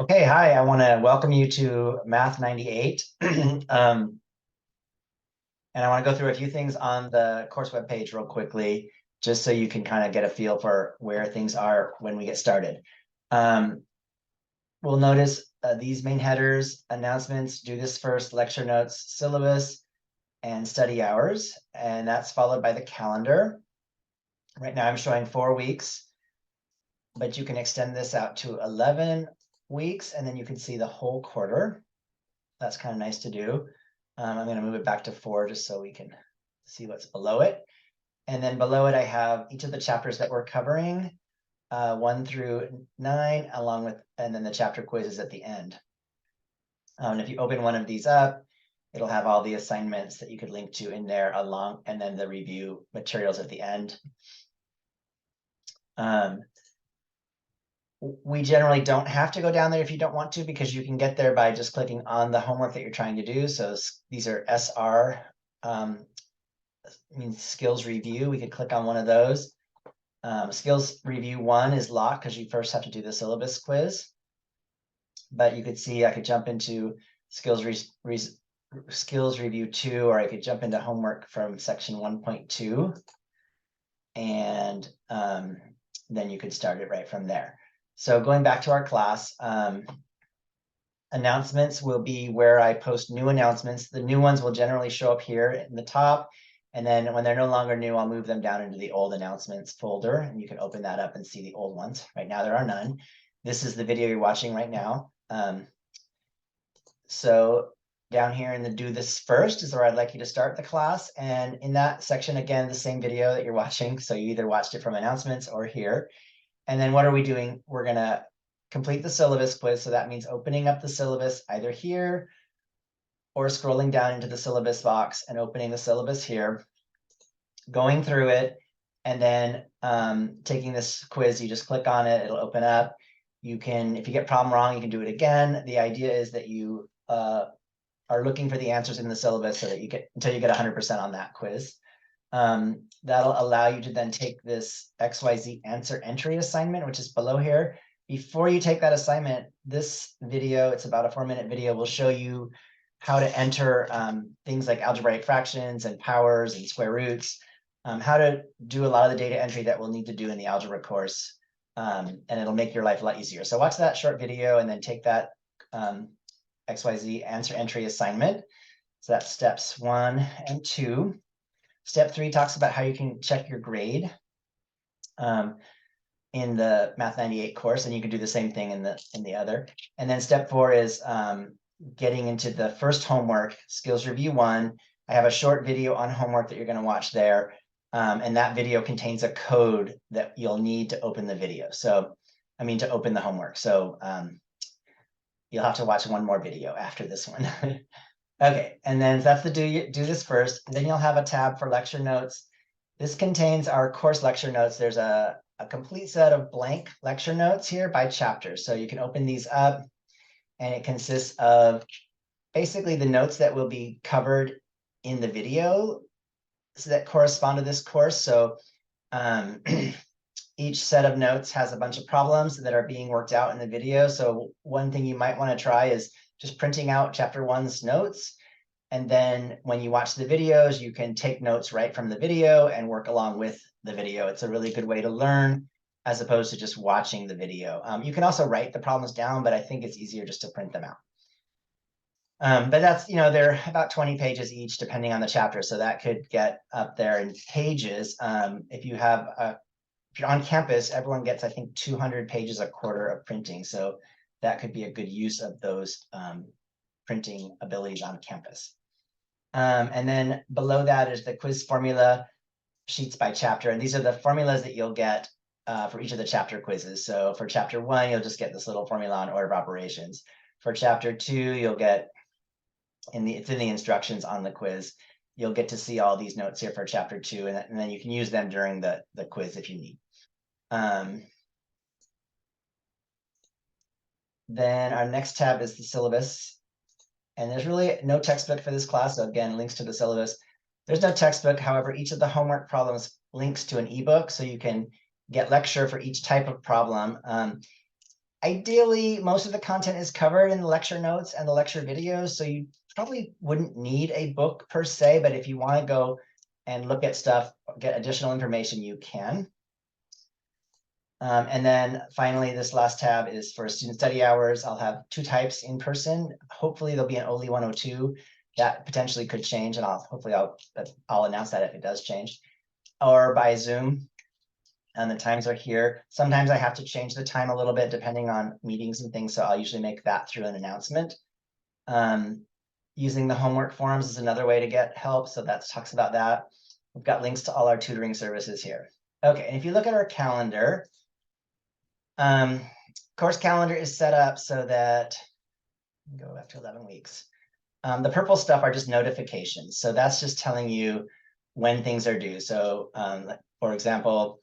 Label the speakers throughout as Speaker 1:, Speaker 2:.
Speaker 1: Okay, hi, I want to welcome you to Math 98. And I want to go through a few things on the course webpage real quickly, just so you can kind of get a feel for where things are when we get started. Um, we'll notice these main headers, announcements, do this first, lecture notes, syllabus, and study hours. And that's followed by the calendar. Right now I'm showing 4 weeks, but you can extend this out to 11 weeks, and then you can see the whole quarter. That's kind of nice to do. I'm going to move it back to 4 just so we can see what's below it. And then below it, I have each of the chapters that we're covering, 1 through 9, along with, and then the chapter quizzes at the end. And if you open one of these up, it'll have all the assignments that you could link to in there along, and then the review materials at the end. We generally don't have to go down there if you don't want to, because you can get there by just clicking on the homework that you're trying to do. So these are SR, means skills review. We could click on one of those. Skills review 1 is locked because you first have to do the syllabus quiz. But you could see I could jump into skills review 2, or I could jump into homework from section 1.2. And then you could start it right from there. So going back to our class, announcements will be where I post new announcements. The new ones will generally show up here in the top. And then when they're no longer new, I'll move them down into the old announcements folder, and you can open that up and see the old ones. Right now, there are none. This is the video you're watching right now. So down here in the do this first is where I'd like you to start the class. And in that section, again, the same video that you're watching. So you either watched it from announcements or here. And then what are we doing? We're going to complete the syllabus quiz. So that means opening up the syllabus either here or scrolling down into the syllabus box and opening the syllabus here, going through it, and then taking this quiz. You just click on it, it'll open up. You can, if you get problem wrong, you can do it again. The idea is that you are looking for the answers in the syllabus so that you get until you get 100% on that quiz. That'll allow you to then take this XYZ answer entry assignment, which is below here. Before you take that assignment, this video, it's about a 4-minute video, will show you how to enter things like algebraic fractions and powers and square roots, how to do a lot of the data entry that we'll need to do in the algebra course, and it'll make your life a lot easier. So watch that short video and then take that XYZ answer entry assignment. So that's steps 1 and 2. Step 3 talks about how you can check your grade in the Math 98 course, and you can do the same thing in the other. And then step 4 is getting into the first homework, skills review 1. I have a short video on homework that you're going to watch there, and that video contains a code that you'll need to open the video. So, I mean, to open the homework. So you'll have to watch one more video after this one. Okay, and then that's the do this first. Then you'll have a tab for lecture notes. This contains our course lecture notes. There's a complete set of blank lecture notes here by chapter. So you can open these up, and it consists of basically the notes that will be covered in the video that correspond to this course. So each set of notes has a bunch of problems that are being worked out in the video. So one thing you might want to try is just printing out chapter 1's notes. And then when you watch the videos, you can take notes right from the video and work along with the video. It's a really good way to learn as opposed to just watching the video. You can also write the problems down, but I think it's easier just to print them out. But that's, they're about 20 pages each, depending on the chapter. So that could get up there in pages. If you're on campus, everyone gets, I think, 200 pages a quarter of printing. So that could be a good use of those printing abilities on campus. And then below that is the quiz formula sheets by chapter. And these are the formulas that you'll get for each of the chapter quizzes. So for chapter 1, you'll just get this little formula on order of operations. For chapter 2, you'll get, it's in the instructions on the quiz, you'll get to see all these notes here for chapter 2, and then you can use them during the quiz if you need. Then our next tab is the syllabus. And there's really no textbook for this class. So again, links to the syllabus. There's no textbook. However, each of the homework problems links to an ebook. So you can get lecture for each type of problem. Ideally, most of the content is covered in the lecture notes and the lecture videos, so you probably wouldn't need a book per se, but if you want to go and look at stuff, get additional information, you can. And then finally, this last tab is for student study hours. I'll have 2 types in person. Hopefully there'll be an OLE 102 that potentially could change, and I'll announce that if it does change, or by Zoom. And the times are here. Sometimes I have to change the time a little bit depending on meetings and things, so I'll usually make that through an announcement. Using the homework forums is another way to get help, so that talks about that. We've got links to all our tutoring services here. Okay, and if you look at our calendar, course calendar is set up so that, go after 11 weeks. The purple stuff are just notifications. So that's just telling you when things are due. So for example,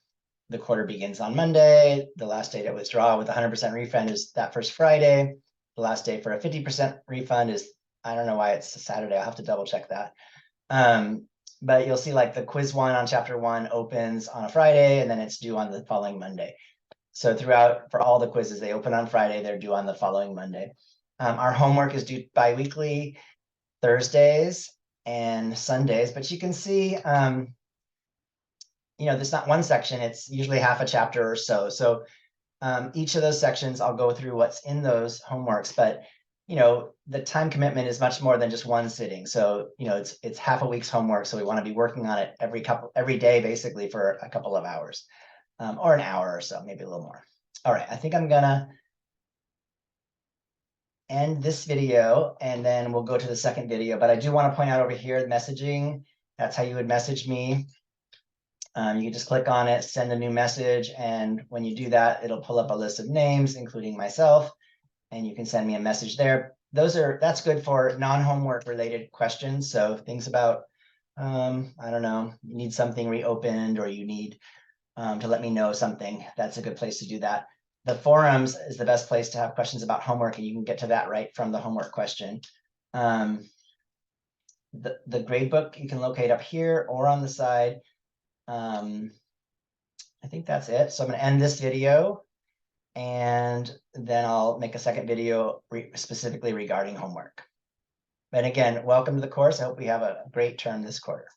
Speaker 1: the quarter begins on Monday. The last day to withdraw with 100% refund is that first Friday. The last day for a 50% refund is, I don't know why it's a Saturday. I'll have to double check that. But you'll see like the quiz 1 on chapter 1 opens on a Friday, and then it's due on the following Monday. So throughout, for all the quizzes, they open on Friday, they're due on the following Monday. Our homework is due bi-weekly, Thursdays and Sundays, but you can see, there's not one section, it's usually half a chapter or so. So each of those sections, I'll go through what's in those homeworks, but the time commitment is much more than just one sitting. So, it's half a week's homework. So we want to be working on it every day, basically for a couple of hours. Or an hour or so, maybe a little more. All right, I think I'm gonna end this video and then we'll go to the second video. But I do want to point out over here, the messaging, that's how you would message me. You can just click on it, send a new message, and when you do that, it'll pull up a list of names, including myself, and you can send me a message there. That's good for non-homework related questions. So things about, I don't know, you need something reopened, or you need to let me know something, that's a good place to do that. The forums is the best place to have questions about homework, and you can get to that right from the homework question. The gradebook you can locate up here or on the side. I think that's it. So I'm going to end this video, and then I'll make a second video specifically regarding homework. And again, welcome to the course. I hope we have a great term this quarter.